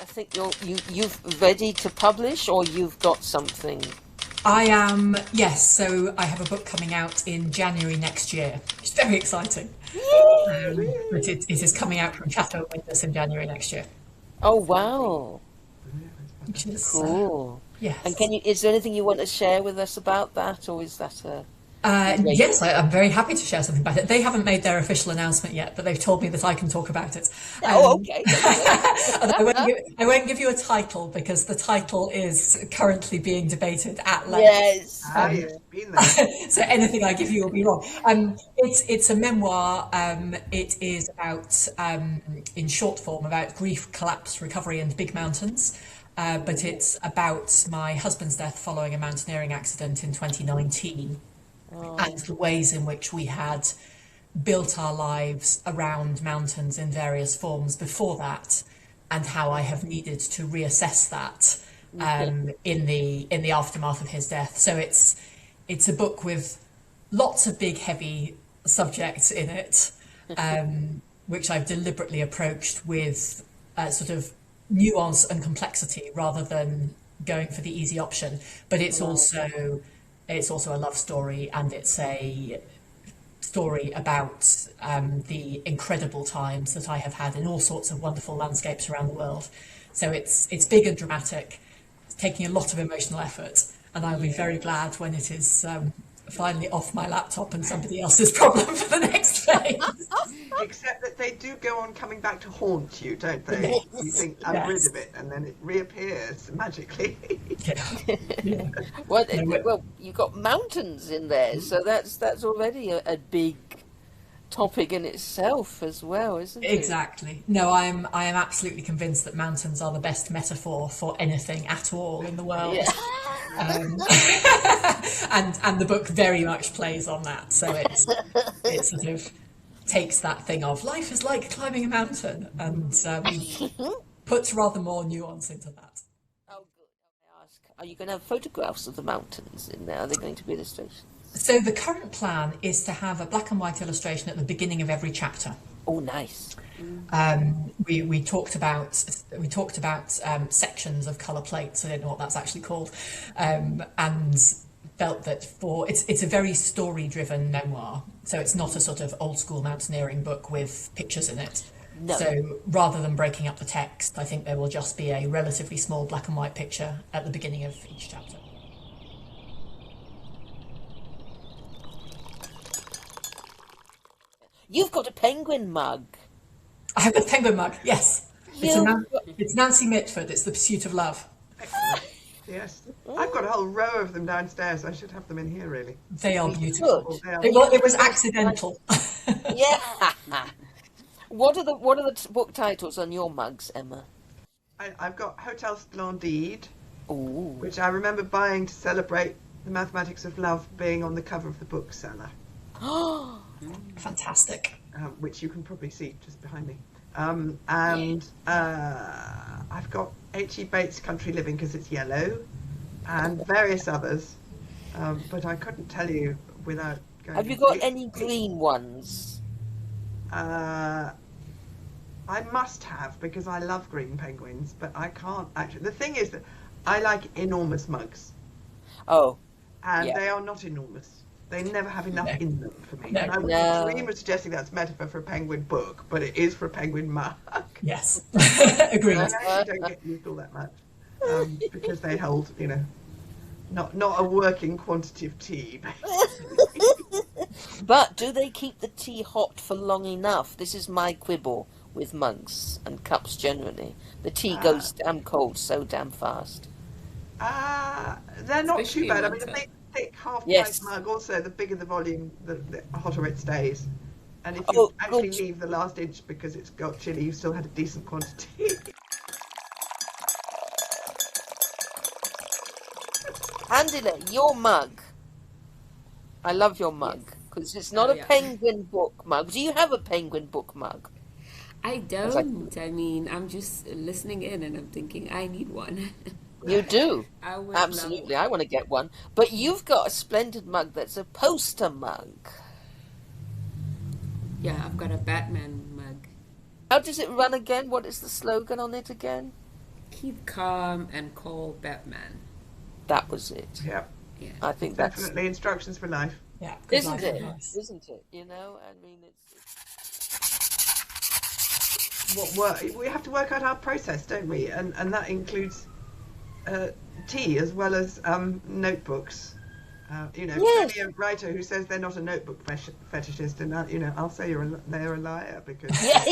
I think you've ready to publish, or you've got something. I am, yes. So I have a book coming out in January next year. It's very exciting. But it is coming out from Chatto Witness in January next year. Oh wow, Which is, cool. And yes. is there anything you want to share with us about that, or is that a wait? Yes, I'm very happy to share something about it. They haven't made their official announcement yet, but they've told me that I can talk about it. Oh, okay. Although I won't give you a title because the title is currently being debated at length. Yes. It's been there. So anything I give you will be wrong. It's a memoir. It is about, in short form, about grief, collapse, recovery, and big mountains. But it's about my husband's death following a mountaineering accident in 2019. And the ways in which we had built our lives around mountains in various forms before that, and how I have needed to reassess that in the aftermath of his death. So it's a book with lots of big, heavy subjects in it, which I've deliberately approached with sort of nuance and complexity rather than going for the easy option. But it's also a love story, and it's a story about the incredible times that I have had in all sorts of wonderful landscapes around the world. So it's big and dramatic. It's taking a lot of emotional effort, and I'll be very glad when it is finally off my laptop and somebody else's problem for the next phase. Except that they do go on coming back to haunt you, don't they? You think, I'm rid of it, and then it reappears magically. Yeah. Well, you've got mountains in there, so that's already a big topic in itself as well, isn't it? Exactly. No, I am absolutely convinced that mountains are the best metaphor for anything at all in the world. Yeah. And the book very much plays on that. So it sort of takes that thing of life is like climbing a mountain and puts rather more nuance into that. Oh, good. I ask, are you going to have photographs of the mountains in there? Are they going to be illustrations? So the current plan is to have a black and white illustration at the beginning of every chapter. Oh, nice. We talked about sections of colour plates. I don't know what that's actually called, and felt that it's a very story-driven memoir. So it's not a sort of old-school mountaineering book with pictures in it. No. So rather than breaking up the text, I think there will just be a relatively small black and white picture at the beginning of each chapter. You've got a penguin mug. I have a penguin mug, yes. It's Nancy Mitford, it's The Pursuit of Love. Excellent. Yes. I've got a whole row of them downstairs. I should have them in here, really. They are beautiful. They are. It was accidental. Yeah. What are the book titles on your mugs, Emma? I've got Hotel Splendide, Ooh. which I remember buying to celebrate the mathematics of love being on the cover of the bookseller. Fantastic. Which you can probably see just behind me. I've got H.E. Bates' Country Living because it's yellow, and various others, but I couldn't tell you without going. Have you got any green ones? I must have, because I love green penguins, but I can't actually. The thing is that I like enormous mugs. Oh. And yeah. They are not enormous. They never have enough in them for me. No. And I would dream of suggesting that's metaphor for a penguin book, but it is for a penguin mug. Yes, agreed. I actually don't get used all that much because they hold, not a working quantity of tea. But do they keep the tea hot for long enough? This is my quibble with mugs and cups generally. The tea goes damn cold so damn fast. They're not Especially too bad. I in mean, a winter. big, thick half-pint Yes. mug, also, the bigger the volume, the hotter it stays. And if you Oh, actually good. leave the last inch because it's got chilly, you still had a decent quantity. Andile, your mug. I love your mug because it's not a yeah. penguin book mug. Do you have a penguin book mug? I don't. I mean, I'm just listening in and I'm thinking, I need one. You do. I would Absolutely. love I want to get one. But you've got a splendid mug that's a poster mug. Yeah, I've got a Batman mug. How does it run again? What is the slogan on it again? Keep calm and call Batman. That was it. Yeah, Yeah. I think that's, definitely instructions for life. Yeah, good isn't life it? advice. Isn't it? You know, I mean, We have to work out our process, don't we? And that includes tea as well as notebooks. Yes. Any writer who says they're not a notebook fetishist, and I'll say they're a liar, because Yeah.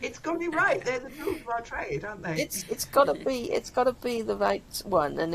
it's got to be right. They're the tools of our trade, aren't they? It's gotta be the right one, and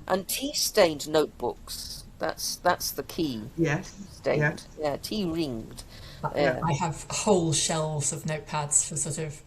and tea stained notebooks. That's the key. Yes, Stained, yes. yeah, tea ringed. Yeah. I have whole shelves of notepads for sort of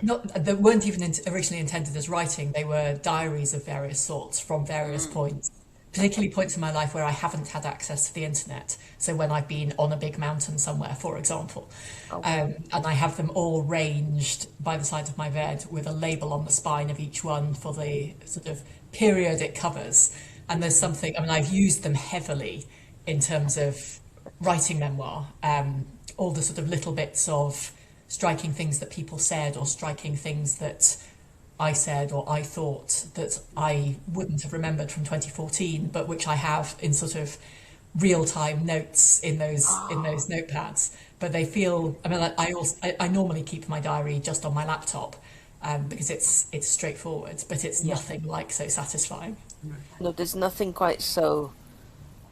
not that weren't even originally intended as writing. They were diaries of various sorts from various points, particularly points in my life where I haven't had access to the internet. So when I've been on a big mountain somewhere, for example, and I have them all ranged by the side of my bed with a label on the spine of each one for the sort of period it covers. And there's something. I mean, I've used them heavily in terms of writing memoir. All the sort of little bits of striking things that people said, or striking things that I said or I thought that I wouldn't have remembered from 2014, but which I have in sort of real-time notes in those notepads. But they feel. I mean, I normally keep my diary just on my laptop because it's straightforward, but it's nothing like so satisfying. No, there's nothing quite so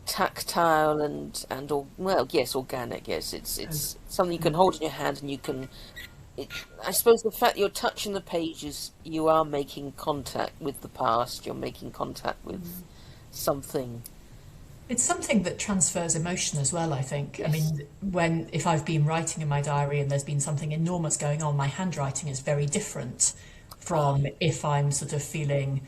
tactile organic. Yes, it's something you can hold in your hand, and you can. I suppose the fact you're touching the pages, you are making contact with the past. You're making contact with something. It's something that transfers emotion as well, I think. I mean, if I've been writing in my diary and there's been something enormous going on, my handwriting is very different from if I'm sort of feeling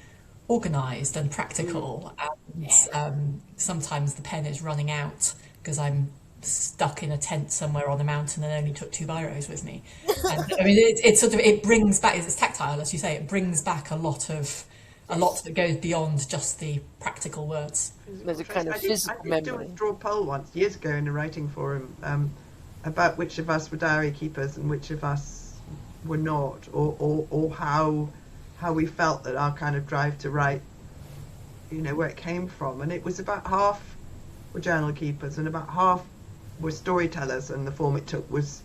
organised and practical, and sometimes the pen is running out because I'm stuck in a tent somewhere on a mountain and only took 2 biros with me. And I mean, it brings back. It's tactile, as you say. It brings back a lot that goes beyond just the practical words. There's a kind of physical I did memory. draw a poll once years ago in a writing forum about which of us were diary keepers and which of us were not, or how we felt that our kind of drive to write, where it came from. And it was about half were journal keepers and about half were storytellers, and the form it took was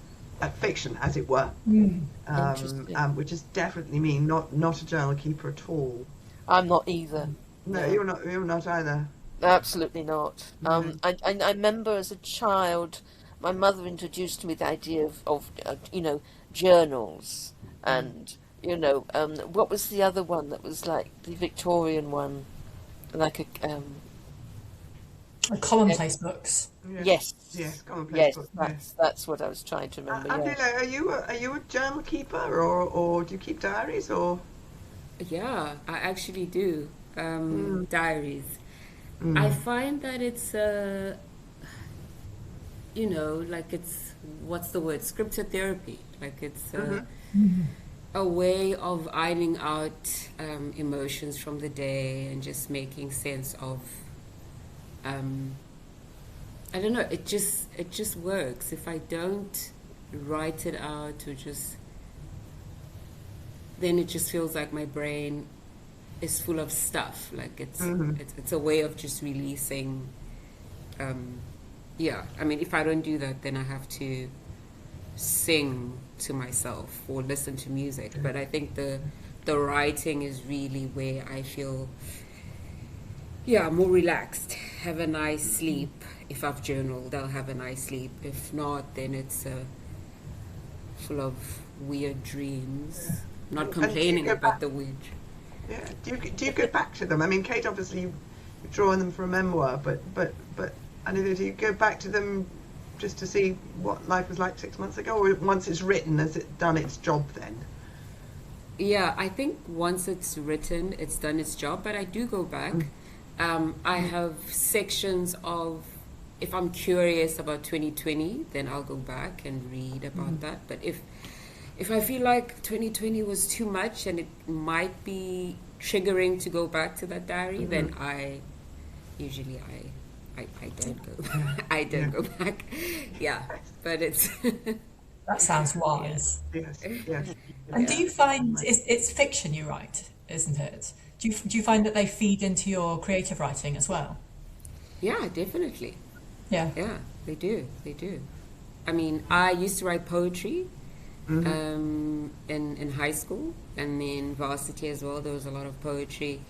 fiction, as it were. Which is definitely me, not a journal keeper at all. I'm not either. No, you're not either. Absolutely not. I remember as a child, my mother introduced me the idea of journals, and what was the other one that was like the Victorian one, like Commonplace books. Yes, commonplace book. That's what I was trying to remember. Andile, are you a journal keeper, or do you keep diaries, or? Yeah, I actually do. Diaries. I find that it's like it's, what's the word? Scripted therapy. Like it's a way of ironing out emotions from the day and just making sense of. I don't know. It just works. If I don't write it out, or then it just feels like my brain is full of stuff. Like it's a way of just releasing. I mean, if I don't do that, then I have to sing to myself or listen to music. But I think the writing is really where I feel more relaxed, have a nice sleep. If I've journaled, I'll have a nice sleep. If not, then it's full of weird dreams. Not complaining about the weird. Yeah. Do you go back to them? I mean, Kate, obviously you're drawing them for a memoir, but I know, do you go back to them just to see what life was like 6 months ago, or once it's written, has it done its job then? Yeah, I think once it's written, it's done its job. But I do go back. I have sections of, if I'm curious about 2020, then I'll go back and read about that. But if I feel like 2020 was too much and it might be triggering to go back to that diary, then I usually don't go. I don't go back. Yeah, but it's. That sounds wise. Yes. And do you find it's fiction you write, isn't it? Do you find that they feed into your creative writing as well? Yeah, definitely. Yeah. Yeah, they do. They do. I mean, I used to write poetry in high school, and then varsity as well. There was a lot of poetry,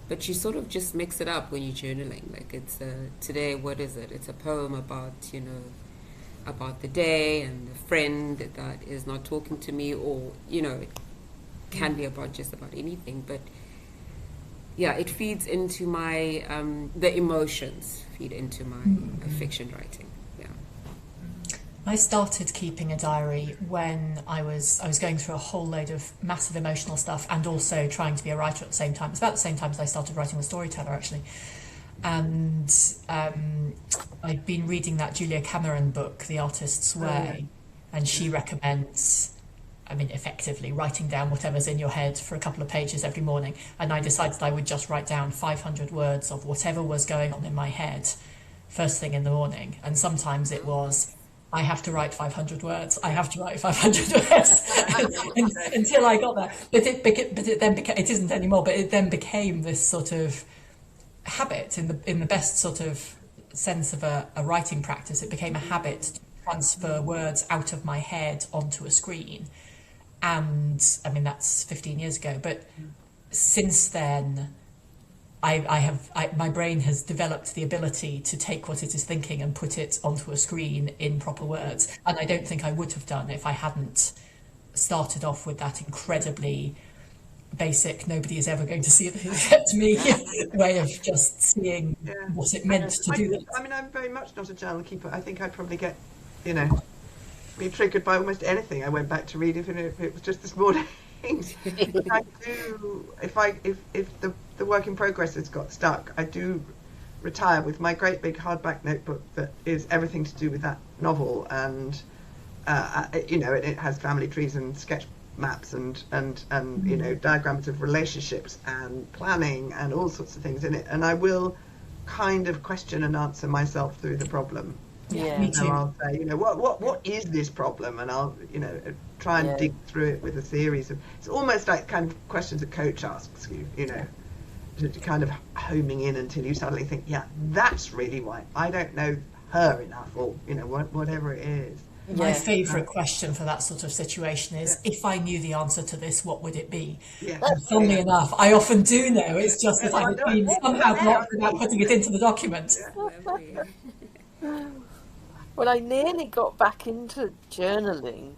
but you sort of just mix it up when you're journaling. Like it's today, what is it? It's a poem about about the day and a friend that is not talking to me, or it can be about just about anything. But yeah, it feeds into my the emotions feed into my fiction writing. Yeah. I started keeping a diary when I was going through a whole load of massive emotional stuff and also trying to be a writer at the same time. It's about the same time as I started writing The Storyteller, actually. And I'd been reading that Julia Cameron book, The Artist's Way, and she recommends, I mean, effectively writing down whatever's in your head for a couple of pages every morning. And I decided I would just write down 500 words of whatever was going on in my head first thing in the morning. And sometimes it was, I have to write 500 words. I have to write 500 words until I got there. But it then became, it isn't anymore, but it then became this sort of habit in the best sort of sense of a writing practice. It became a habit to transfer words out of my head onto a screen. And I mean, that's 15 years ago. But since then, my brain has developed the ability to take what it is thinking and put it onto a screen in proper words. And I don't think I would have done if I hadn't started off with that incredibly basic, nobody is ever going to see it except me way of just seeing what it meant to do that. I mean, I'm very much not a journal keeper. I think I'd probably get, be triggered by almost anything I went back to read, even if it was just this morning. But I do, if the work in progress has got stuck, I do retire with my great big hardback notebook that is everything to do with that novel, and it has family trees and sketch maps and diagrams of relationships and planning and all sorts of things in it, and I will kind of question and answer myself through the problem. Yeah, me too. I'll say, what is this problem, and I'll try and dig through it with a series of, it's almost like kind of questions a coach asks you, to kind of homing in until you suddenly think, that's really why I don't know her enough, or whatever it is. My favourite question for that sort of situation is, if I knew the answer to this, what would it be? And funnily enough, I often do know. It's just that I've been somehow blocked without putting it into the document. Well, I nearly got back into journaling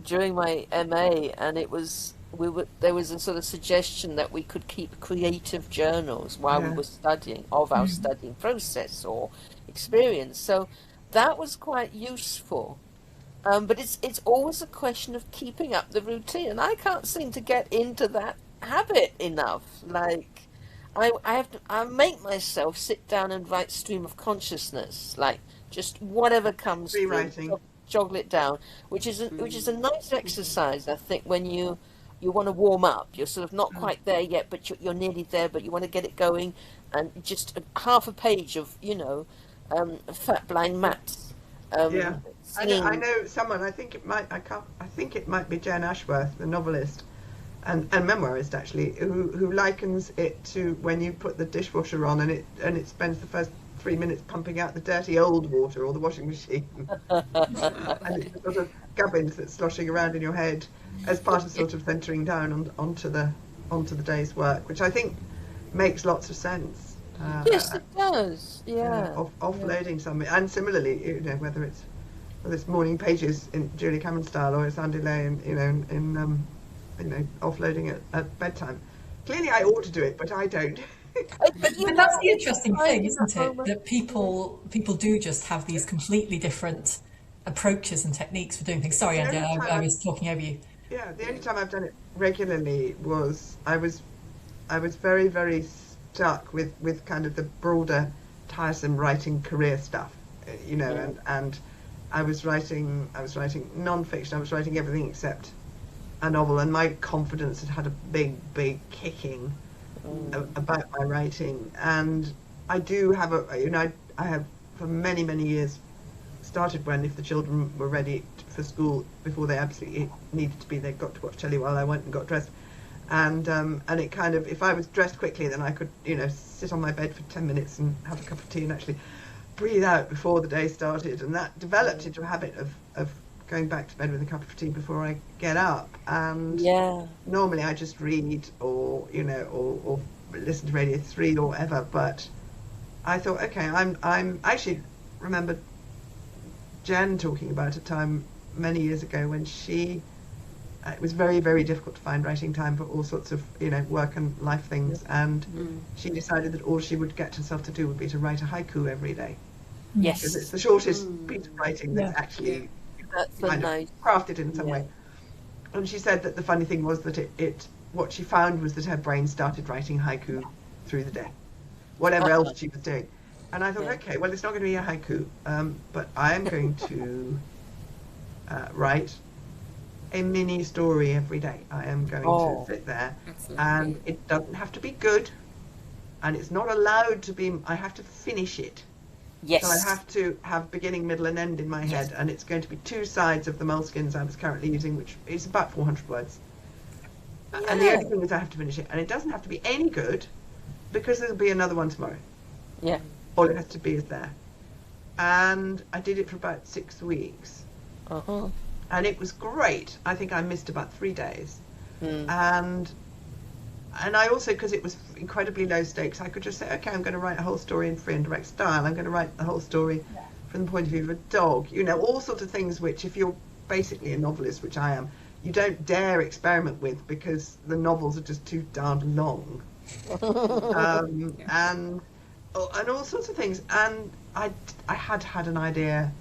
during my MA, and there was a sort of suggestion that we could keep creative journals while we were studying, of our studying process or experience. So that was quite useful. But it's always a question of keeping up the routine, and I can't seem to get into that habit enough. Like, I make myself sit down and write stream of consciousness, like just whatever comes through, joggle it down, which is a nice exercise, I think, when you want to warm up. You're sort of not quite there yet, but you're nearly there, but you want to get it going, and just half a page of fat blind maths. I know someone. I think it might be Jen Ashworth, the novelist and memoirist, actually, who likens it to when you put the dishwasher on and it spends the first 3 minutes pumping out the dirty old water, or the washing machine, and it's sort of gubbins that's sloshing around in your head as part of sort of centering down onto the day's work, which I think makes lots of sense. Yes, it does. Yeah. Offloading something, and similarly, whether it's morning pages in Julia Cameron style, or it's Andile, in offloading at bedtime. Clearly, I ought to do it, but I don't. And that's the interesting thing, isn't it? That people do just have these completely different approaches and techniques for doing things. Sorry, Andile, I was talking over you. Yeah, the only time I've done it regularly was I was very, very stuck with kind of the broader, tiresome writing career stuff, and I was writing non-fiction. I was writing everything except a novel, and my confidence had a big kicking about my writing. And I do have I have for many years started when, if the children were ready for school before they absolutely needed to be, they got to watch telly while I went and got dressed. And it kind of, if I was dressed quickly, then I could, sit on my bed for 10 minutes and have a cup of tea and actually breathe out before the day started. And that developed into a habit of going back to bed with a cup of tea before I get up. And normally I just read or listen to Radio 3 or whatever. But I thought, okay, I'm actually remember Jen talking about a time many years ago when it was very, very difficult to find writing time for all sorts of, work and life things. And she decided that all she would get herself to do would be to write a haiku every day. Yes. Because it's the shortest piece of writing that's actually kind of crafted in some way. And she said that the funny thing was that what she found was that her brain started writing haiku through the day, whatever else she was doing. And I thought, okay, well, it's not going to be a haiku, but I am going to write a mini story every day. I am going to sit there, and it doesn't have to be good, and it's not allowed to be. I have to finish it. Yes. So I have to have beginning, middle, and end in my head, and it's going to be 2 sides of the moleskins I was currently using, which is about 400 words. And the only thing is I have to finish it, and it doesn't have to be any good, because there'll be another one tomorrow. Yeah. All it has to be is there. And I did it for about 6 weeks. Uh-huh. And it was great. I think I missed about 3 days. And I also, because it was incredibly low stakes, I could just say, okay, I'm going to write a whole story in free and direct style. I'm going to write the whole story from the point of view of a dog. All sorts of things which, if you're basically a novelist, which I am, you don't dare experiment with because the novels are just too darn long. And all sorts of things. And I had an idea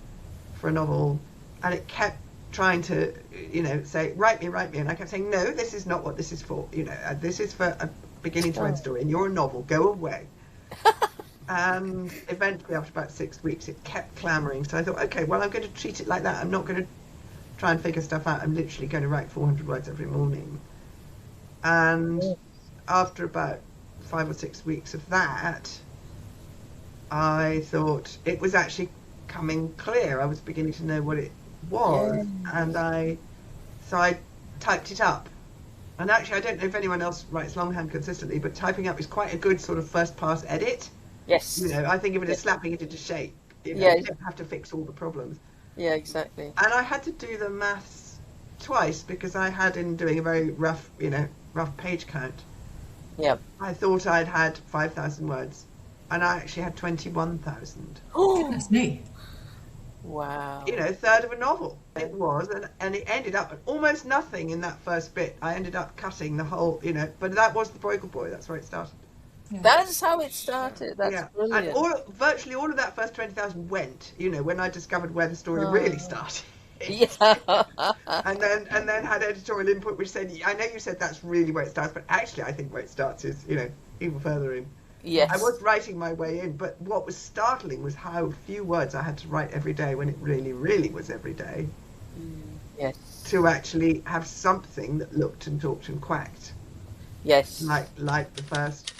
for a novel, and it kept trying to, say, write me. And I kept saying, no, this is not what this is for. This is for a beginning to end story, and you're a novel, go away. And eventually, after about 6 weeks, it kept clamoring. So I thought, okay, well, I'm going to treat it like that. I'm not going to try and figure stuff out. I'm literally going to write 400 words every morning. And after about 5 or 6 weeks of that, I thought it was actually coming clear. I was beginning to know what it was, and I typed it up. And actually, I don't know if anyone else writes longhand consistently, but typing up is quite a good sort of first pass edit. Yes. I think of it as slapping it into shape. You don't have to fix all the problems. Yeah, exactly. And I had to do the maths twice because I had, in doing a very rough page count. Yeah. I thought I'd had 5,000 words, and I actually had 21,000. Oh, goodness me. Wow. A third of a novel it was, and it ended up at almost nothing in that first bit. I ended up cutting the whole, but that was the Bruegel Boy. That's where it started. Yeah. That's how it started. That's brilliant. And virtually all of that first 20,000 went, when I discovered where the story really started. Yeah. and then had editorial input which said, I know you said that's really where it starts, but actually I think where it starts is, even further in. Yes. I was writing my way in, but what was startling was how few words I had to write every day when it really, really was every day. Yes. To actually have something that looked and talked and quacked. Yes. Like the first,